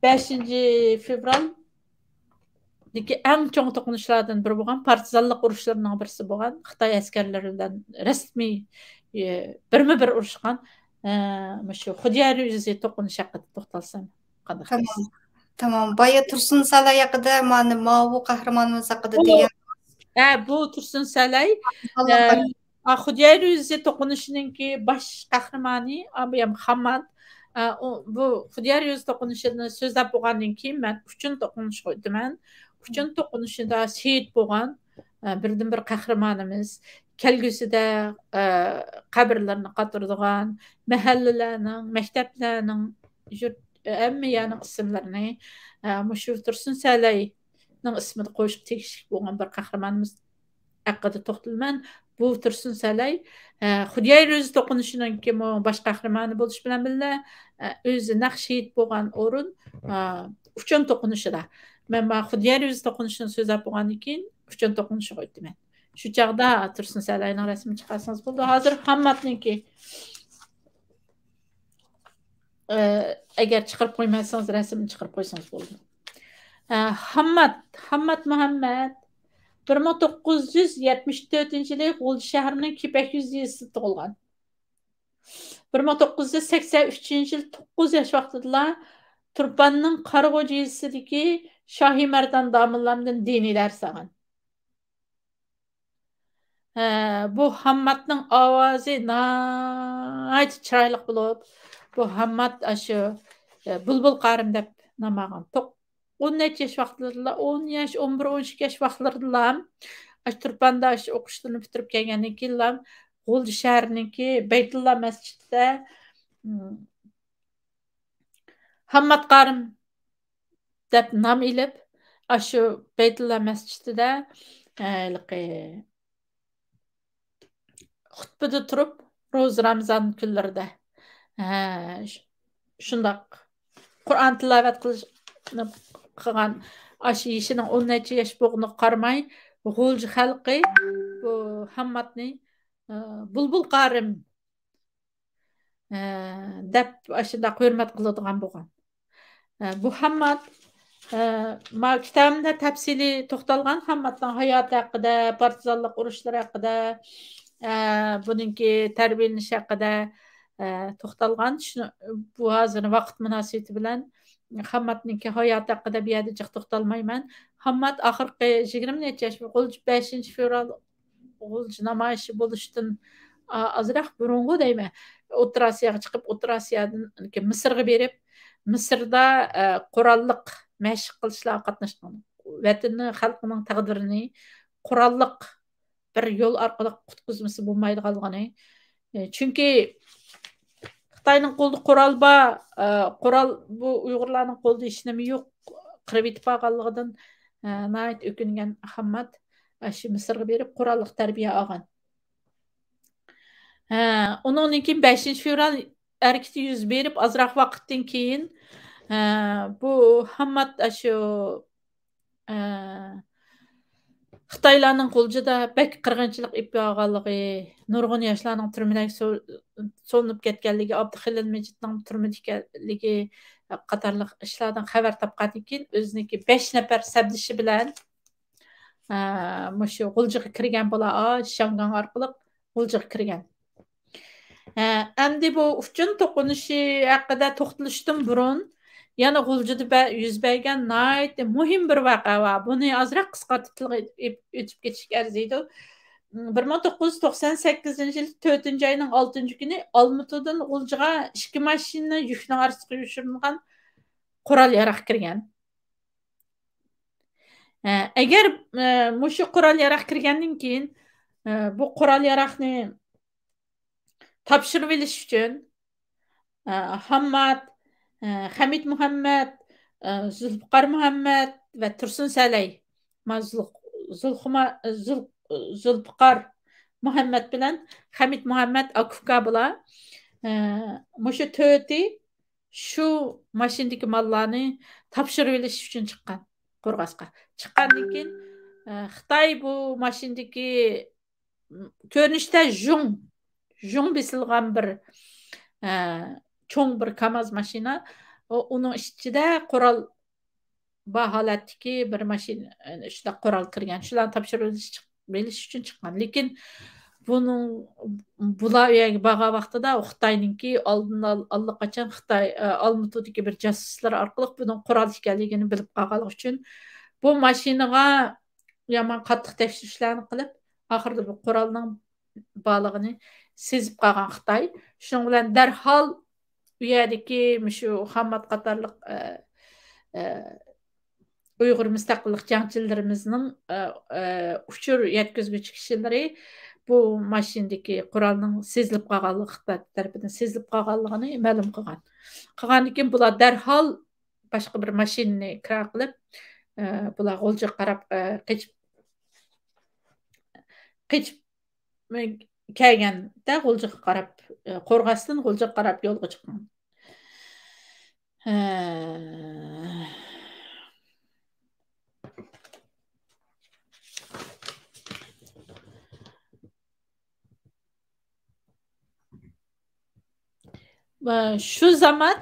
5 fevral eng çoğ toqunuşlardan biri bo'lgan partizanlik urushlarining birisi bo'lgan Xitoy askarlari bilan rasmiy birma-bir urushgan shu Xudyar yuzi to'qinish haqida to'xtalsam qanday Tamam. Tamam. Baya Tursun Salay haqida, mana bu qahramonimiz haqida degan. Bu Tursun Salay Xudyar yuzi to'qinishiningki bosh qahramoni Muhammad bu Xudyar yuzi to'qinishini so'zlab bo'lgandan keyin men uchun to'qinish qo'ydiman. Uchun to'qinishida shahid bo'lgan birdan bir qahramonimiz kelgusida qabrlarni qatirdigan mahallalarning, maktablarning hamma yerning ismlarini shu Tursun Salayning ismini qo'yishga tegishli bo'lgan bir qahramonimiz haqida to'xtalman. Bu Tursun Salay Xudyar yuzi to'qinishiningki bosh qahramoni bo'lish bilan birga o'zi naq shahid bo'lgan o'rin uchun to'qinishida. Men Xudyar yuzi to'qinishini so'zlab bo'lgandan keyin uchun to'qinishi qo'ydim. Shu chaqda Tursun Salayning rasmini chiqarsangiz bo'ldi. Hozir Hammadniki agar chiqarib qo'ymasangiz rasmini chiqarib qo'ysangiz bo'ldi. Hammad Muhammad 1974-yili G'o'lji shahrining Kepak yuzida tug'ilgan. 1983-yil 9 yosh vaqtida Turpanning Qarag'o'ji yilsidagi Shohi Mardan domillardan diniy dars olgan. Bu Hammadning ovozi nihoyat chiroyli bo'lib, bu Hammad shu Bulbul qarim deb nom olgan. 10 yosh vaqtlarida 10 yosh, 11-12 yosh vaqtlarida Turpanda o'qishni bitirib kelgandan keyin G'o'lji shahriniki Baytulloh masjidida Hammad qarim deb nom ilib, shu Baytulloh masjidida xutbada turib, ro'z Ramazon kunlarida shundoq Qur'on tilovat qilgan shu yishining 10 necha yosh bo'lganiga qaramay G'o'lji xalqi bu Hammadni Bulbul qarim deb shundoq hurmat qiladigan bo'lgan. Bu Hammad kitobimda tafsili to'xtalgan Hammadning hayoti haqida, partizanlik urushlari haqida, buningki tarbiyalanish haqida to'xtalgan. Bu hozir vaqt munosabati bilan Hammadningki hayoti haqida bu yerda jiq to'xtalmayman. Hammad oxirgi 20 necha yosh 5 fevral G'o'lji namoyishi bo'lishdan ozroq burungi deyman. O'rta Osiyoga chiqib, O'rta Osiyodan Misrga berib, Misrda qurolliq mashq qilishlarga qatnashgan. Vatanning xalqining taqdirini qurolliq bir yo'l orqali qutqizmasi bo'lmaydiganligini. Chunki Xitoyning qo'lida qurol bor, qurol bu Uyg'urlarning qo'lida hech nima yo'q. Qirib yetib qolganligidan nihoyat o'kingan Hammad shu Misrga berib qurolliq tarbiya olgan. Undan keyin 5 fevral harakati yuz berib, ozroq vaqtdan keyin bu Hammad shu Xitoylarning qo'lida bak qirg'inchilik ip olganligi, nurg'un yoshlarning turmaga so'nib ketganligi, Abduxalil Majidning turmada ekanligi qatorliq ishlardan xabar topgandan keyin o'ziniki 5 nafar sabdishi bilan shu G'o'ljiga kirgan bo'lar, Shangan orqali G'o'ljiga kirgan. Endi bu uchun to'qinishi haqida to'xtalishdan burun yana G'o'ljida yuz bergan nihoyat muhim bir voqea bor. Buni ozroq qisqartirib o'tib ketishga arziydi. 1998-yil 4-oyning 6-kuni Olmutadan G'o'ljiga 2 mashina yukning orasiga yushirilgan qurol yarog' kirgan. Agar shu qurol yarog' kirgandan keyin bu qurol yaroqni topshirib olish uchun Hammad, Hamid Muhammad, Zulfiqar Muhammad va Tursun Salay Zulfiqar Muhammad bilan Hamid Muhammad Akufka bilan shu to'rti shu mashinadagi mollarni topshirib olish uchun chiqqan Qo'rg'osga. Chiqqandan keyin Xitoy bu mashinadagi ko'rinishda jung besilgan bir cho'ng bir Kamaz mashina Onun ichida qurol holatdagi bir mashina shunaqa qurol kirgan. Shularni topshirib berish uchun chiqqan. Lekin bular yerga borgan vaqtida Xitoyninki allaqachon Xitoy Olmutudagi bir josuslar orqali buning qurol ekanligini bilib qolganligi uchun bu mashinaga yomon qattiq tekshirishlarni qilib, oxirida bu qurolning borligini sezib qolgan Xitoy. Shuning bilan darhol u yerdagi shu Hamad qatorliq Uyg'ur mustaqillik jangchilarimizning uchur yetkazuvchi kishilari bu mashinadagi qurolning sezilib qolganligi Xitoy tarafidan sezilib qolganligini ma'lum qilgan. Qilgandan keyin bular darhol boshqa bir mashinani kira qilib, bular g'o'lja qarab qechib kelganda g'o'ljaga qarab qo'rg'asdan g'o'ljaga qarab yo'lga chiqqan. Shu zaman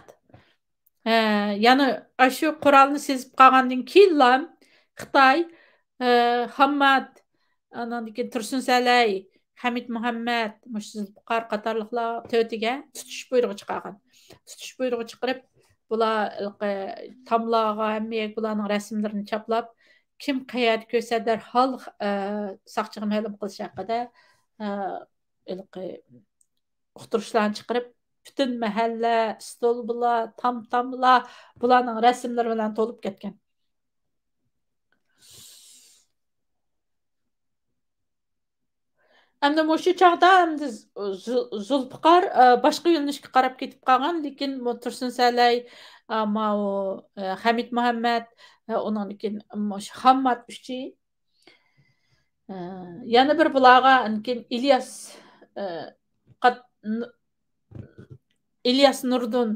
yana shu qurolni sezib qolgandan keyin Xitoy Hamad, andan keyin Tursun Salay, Hamid Muhammad, Zulfiqar qatorliqlar to'rtiga tutish buyrug'i chiqargan. Tutish buyrug'i chiqarib, bular tomlarga hamma bularning rasmlarini choplab, kim qayerda ko'rsa darhol soqchiga ma'lum qilish haqida uqtirishlarni chiqarib, bütün mahalla, stolbular, tam-tamlar bularning rasmlari bilan to'lib ketgan. Endi shu chog'da Zulfiqar boshqa yo'nalishga qarab ketib qolgan, lekin Tursun Salay, Hamid Muhammad, undan keyin Hammad uchi yana bir bularga İlyas Nurdun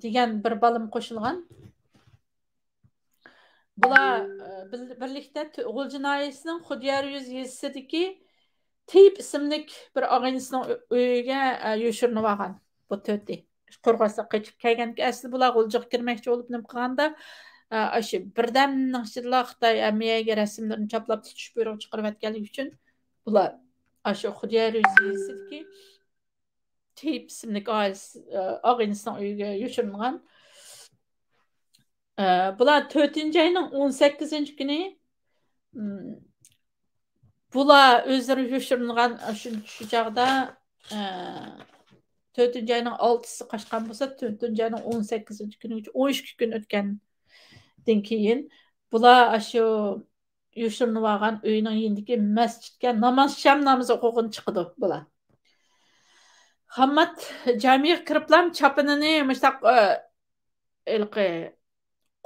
degan bir balim qo'shilgan. Bular birlikda G'o'lji noyasining Xudyar yuz yezisidagi Teyip ismlik bir og'aynisning uyiga yoshirinib olgan. Bu to'rti qo'rg'osga qochib kelganki, asli bular G'o'ljiga kirmoqchi bo'lib nim qilganda shu birdamning ichida Xitoy amiyaga rasmlarini choplab tutish buyrug'i chiqarib o'tganligi uchun bular shu Xudyar yuz yezisidagi Teyip ismlik og'aynisning uyiga yoshiringan. Bular 4. ayning 18. kuni bular o'zlari yoshiringan shu chog'da 4. ayning 6-si qochgan bo'lsa, 4. ayning 18. kuni 12 kun o'tgandan keyin bular shu yoshirinib olgan uyning yendagi masjidga sham namozi o'qig'ini chiqdi bular. Hamad jamiga kiriblam chapinini mushtaq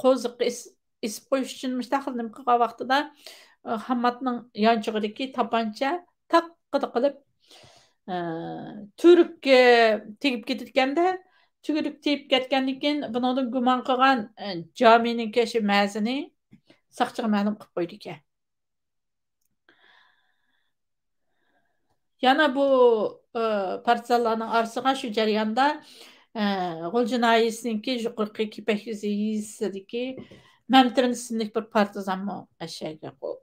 qo'ziqqa isib qo'yish uchun mushtaqil nima qilgan vaqtida Hammadning yonchig'idagi tapancha taqqida qilib turukka tegib ketganda, turuk tegib ketgandan keyin bundan gumon qilgan jamining shu ma'zini soqchiga ma'lum qilib qo'ydi ekan. Yana bu partizanlarning orasiga shu jarayonda G'o'lji noyasininki yuqorqi Kipak yuzi yezisidagi Mamtirin ismli bir partizan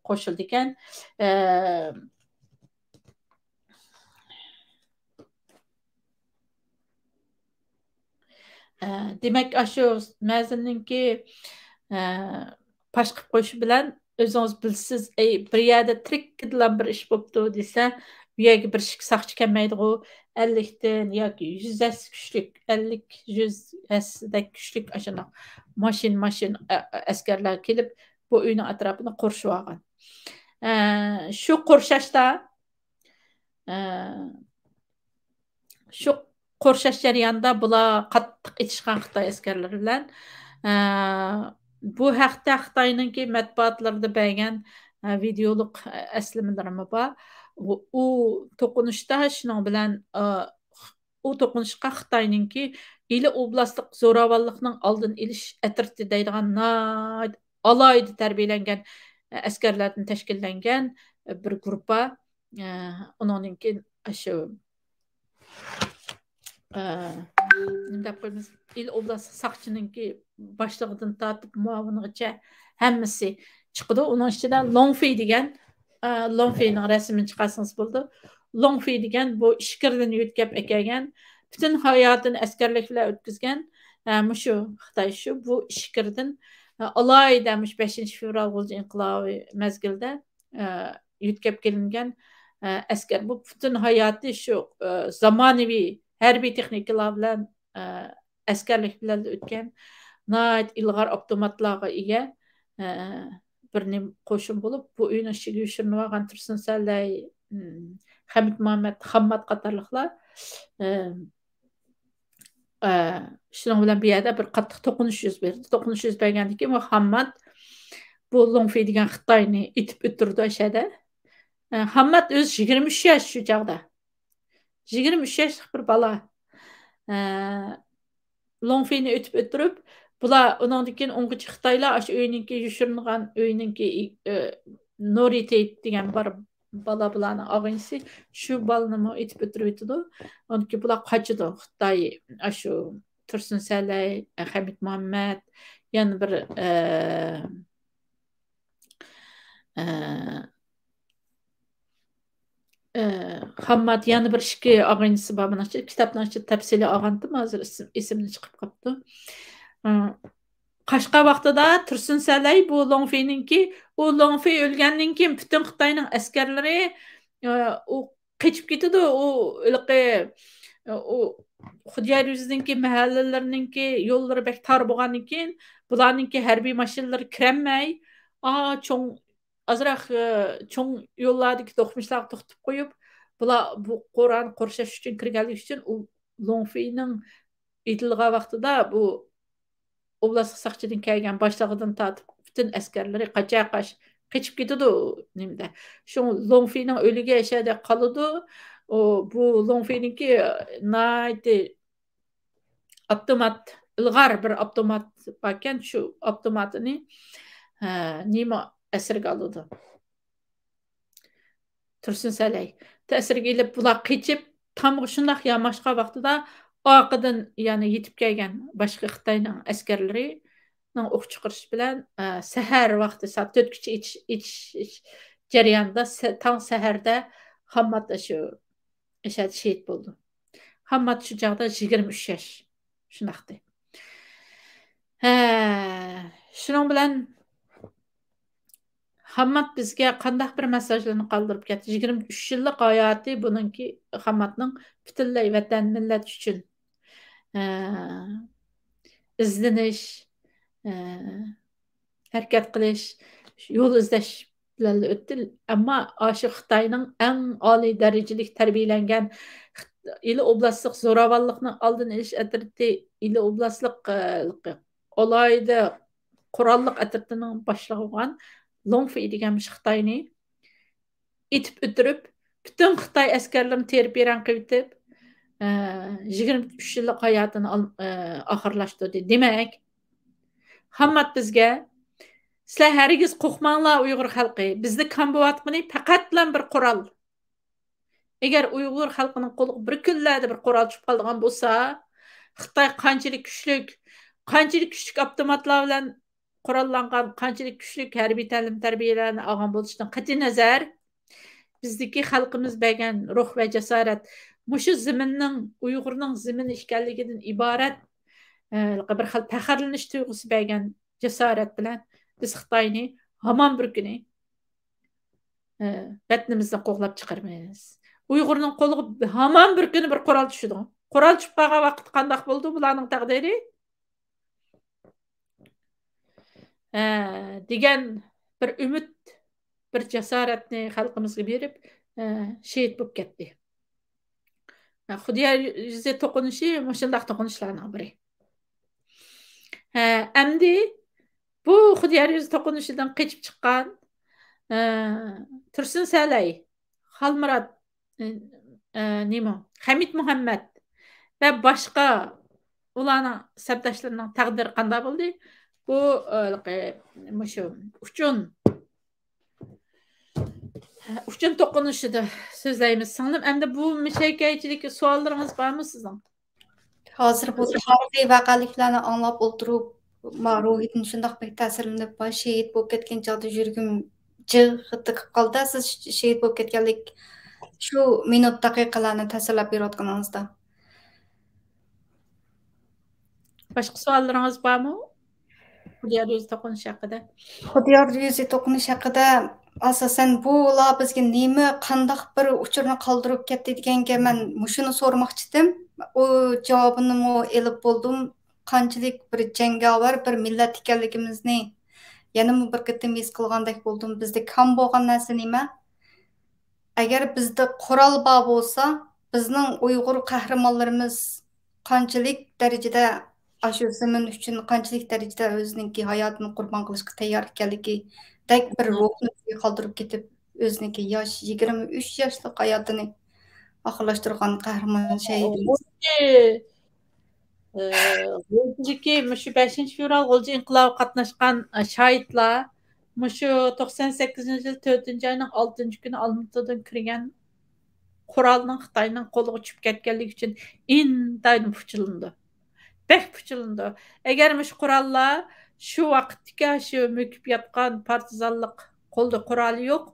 qo'shildi ekan. Demak, shu ma'zinninki pash qilib qo'yishi bilan o'zingiz bilsiz, bir yerda tirikkidilan bir ish bo'pti desa, bu yerga bir soqchi kelmaydi-ku, 50dan yoki 100 kuchlik, 50-100 kuchlik ashuna mashin askarlar kelib bu uyning atrofini qurshib olgan. Shu qurshashda shu qo'rshash jarayonida bular qattiq etishgan Xitoy askarlari bilan bu haqda Xitoyninki matbuotlarida bergan videolik eslimalarimi bor. U to'qinishda shuning bilan u to'qinishga Xitoyninki ili oblastlik zo'ravonlikning oldini olish atirti deydigan alayda tarbiyalangan askarlardan tashkillangan bir guruhga undan keyin shu nima deb qo'yamiz, il oblast saqçınınki başlığıdan tatib muavinigacha hammasi chiqdi. Uning ichidan Longfei degan Longfeining rasmini chiqarsangiz bo'ldi. Longfei degan bu ishkirdan yo'tkab ekangan, butun hayotini askarlik bilan o'tkazgan. Shu Xitoy shu bu ishkirdan alayda 5-fevral g'ulji inqilobi mezgilda yo'tkab kelingan askar. Bu butun hayoti shu zamonaviy harbiy texnikalar bilan askarlik bilan o'tgan nayt ilg'or avtomatlarga ega bir qo'shin bo'lib, bu uyni ichiga yoshirinib olgan Tursun Sallay, Hamid Muhammad, Hammad qatorliqlar shuning bilan bu yerda bir qattiq to'qinish yuz berdi. To'qinish yuz bergandan keyin Hammad bu Longfei degan Xitoyni itib o'tirdi o'shada. Hammad o'zi 23 yosh shu chaqda. 23 yoshlik bir bola. Longfeyni o'tib o'tirib, bular undan keyin o'ng'ichi Xitoylar shu uyninki yoshiringan uyninki Nori Teyp degan bir bola bularni og'insi shu bolani o'tib o'tirib o'tdi. Onki bular qochdi Xitoy shu Tursun Sallay, Hamid Muhammad, yana bir Hammad yana bir ikki og'insi bor. Mana shu kitobni tafsili olgandim, hozir esimni chiqib qolibdi. Qashqa vaqtida Tursun Sallay bu Longfeyninki, u Longfey o'lgandan keyin butun Xitoyning askarlari u qochib ketdi. U Xudyar yuzininki mahallalarininki yo'llari bek tor bo'lgandan keyin bularninki harbiy mashinalari kirolmay, cho'ng azroq cho'ng yo'llardagi to'qmishlarni to'xtatib qo'yib, bular bu Qur'on qo'rshash uchun kirganlik uchun u Longfeyning aytilgan vaqtida bu oblast saqchidan kelgan boshlig'idan tortib butun askarlari qochib ketdi nimda. Shu Longfeyning o'ligi yashada qoladi. Bu Longfeyninki nayti avtomat ilg'or bir avtomat ekan, shu avtomatini nima asirga oldi. Tursun Sallay ta'sirga ilib bular qochib tamg'i shundoq yamashqa vaqtida orqadan yana yetib kelgan boshqa Xitoyning askarlari o'q chiqarish bilan sahar vaqti soat 4gacha itish jarayonida tong saharda Hammad shu shahid bo'ldi. Hammad shu chog'da 23 yosh shunaqdi. Shuning bilan Hammad bizga qanday bir mesajlarni qoldirib ketdi. 23 yillik hayoti buningki Hammadning butunlay vatan millat uchun izlanish, harakat qilish, yo'l izlash bilan o'tdi. Ammo shu Xitoyning eng oliy darajalik tarbiyalangan ili oblastlik zo'ravonlikni oldini olish atriti, ili oblastlik olayda qurolliq atritining boshlig'i bo'lgan Longfei degan Xitoyni itib o'tirib, butun Xitoy askarlarini terib beran qilib 23 yillik hayotini oxirlashtirdi. Demak, Hammad bizga sizlar harigiz qo'rqmanglar Uyg'ur xalqi. Bizni kambovatqini faqatla bir qurol. Agar Uyg'ur xalqining qo'liga bir kunlarda bir qurol tushib qolgan bo'lsa, Xitoy qanchalik kuchli avtomatlar bilan qurollangan, qanchalik kuchli harbiy ta'lim tarbiyalarni olgan bo'lishidan qat'iy nazar, bizdagi xalqimiz bergan ruh va jasorat mushu zaminning Uyg'urning zamini ekanligidan iborat bir xil faxrlanish tuyg'usi bergan jasorat bilan biz Xitoyni hamon bir kuni vatnimizdan qo'g'lab chiqarmaymiz. Uyg'urning qo'liga hamon bir kuni bir qurol tushdi. Qurol tushib qolgan vaqt qanday bo'ldi bularning taqdiri? Degan bir umid, bir jasoratni xalqimizga berib shehid bo'lib ketdi. Xudyar yuzi to'qinishi shundoq to'qinishlarning biri. Endi bu Xudyar yuzi to'qinishidan qochib chiqqan Tursun Sallay, Xalmurod Hamid Muhammad va boshqa ularning sabdoshlarining taqdiri qanday bo'ldi? Bu uchun to'qinishida so'zlaymiz. Singlim, endi bu mushakaychilik savollaringiz bormi sizning? Hozir bu tarixiy vaqaliklarni anglab o'tirib, ruhiydin shundoq bek ta'sirlanib, shehid bo'lib ketgan chog'da yurgim jig'iti qilib qoldi. Siz shehid bo'lib ketganlik shu minut daqiqalarni tasvirlab berayotganingizda. Boshqa savollaringiz bormi? Xudoyor yuzi to'qinish haqida. Xudoyor yuzi to'qinish haqida asosan bular bizga nima qandoq bir uchurni qoldirib ketdi deganga men shuni so'ramoqchidim. O javobini elib bo'ldim. Qanchalik bir jangovar bir millat ekanligimizni yana bir qitim his qilgandek bo'ldim. Bizda kam bo'lgan narsa nima? Agar bizda qurol bor bo'lsa, bizning Uyg'ur qahramonlarimiz qanchalik darajada shu zamin uchun qanchalik darajada o'zining hayotini qurbon qilishga tayyor ekanligidek bir ruhni qoldirib ketib, o'zining yosh 23 yoshlik hayotini oxirlashtirgan qahramon shahidimiz. Shu 5-fevral G'ulji inqilobi qatnashgan shahidlar shu 98-yil 4-oyning 6-kuni Olmaotadan kirgan qurolning Xitoyning qo'liga tushib ketganligi uchun intayin puchilindi. Bek puchilindi. Agar shu qurollar shu vaqtga shu mökib yotgan partizanlik qo'lda quroli yo'q,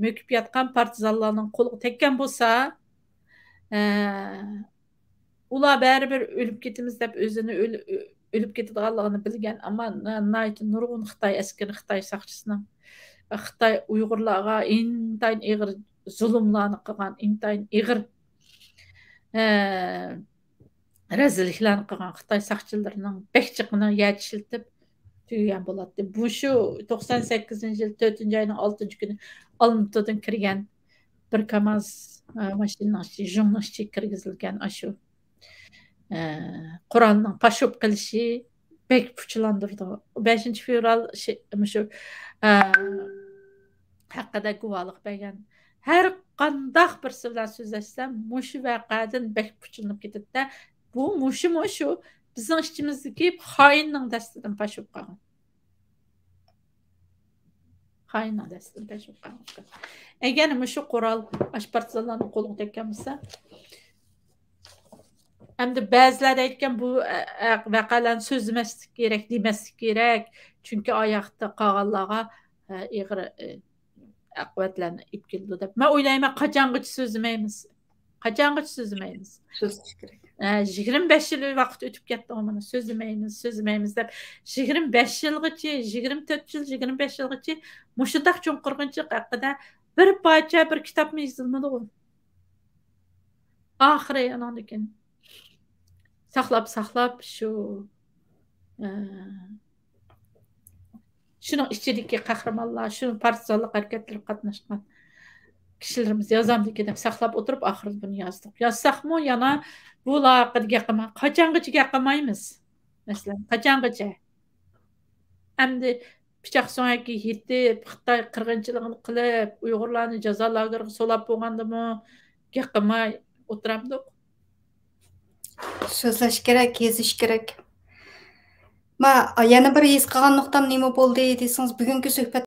mökib yotgan partizanlarning qo'liga tekkan bo'lsa, ular baribir o'lib ketamiz deb o'zini o'lib ketadiganligini bilgan, ammo nurg'un Xitoy askari, Xitoy saqchisining Xitoy Uyg'urlarga intayin ig'ir zulmlarni qilgan, intayin ig'ir rezilliklarni qilgan Xitoy saqchilarining bekchiqini yetishiltib tugagan bo'ladi. Bu shu 98-yil 4-oyning 6-kuni Olmaotadan kirgan bir KAMAZ mashinasi jurnalistga kirgizilgan shu Qur'onning pashub qilishi bek puchlandirdi. 5-fevral shu haqida guvohlik bergan. Har qanday bir bilan so'zlashsam, mushu vaqadan bek puchlanib ketadi. Bu mushu bizning ichimizdagi xoinning dastidan pashub qolgan. Xoinning dastidan pashub qolgan. Agar mushu qurol partizanlarning qo'liga tekkan bo'lsa, hamda ba'zilar aytgan bu vaqalarni so'zlamaslik kerak, demaslik kerak, chunki oyoqda qolganlarga ig'ir oqibatlarni ib keldi deb. Men o'ylayman, qachongacha so'zlamaymiz. Qachongacha so'zlamaymiz. So'zlash kerak. 25 yil vaqt o'tib ketdi, mana so'zlamaymiz deb 25 yilgacha, 24 yil, 25 yilgacha mushundaq cho'nqirg'inchilik haqida bir parcha bir kitobni yozilmadi. Oxiri andan keyin saqlab shu shuning ichidagi qahramonlar, shu partizanlik harakatlarida qatnashgan kishilarimiz yozamdiki deb saqlab o'tirib oxirida buni yozdik. Yozsaqmi yana bu haqida gapirma. Qachongacha gapirmaymiz? Masalan, qachongacha? Endi pichoq so'ngiga yetib, Xitoy qirg'inchiligini qilib, Uyg'urlarni jazo lageriga solab bo'lgandimi, gapirmay o'tiramdik. So'zlash kerak, yozish kerak. Yana bir his qilgan nuqtam nima bo'ldi desangiz, bugungi suhbat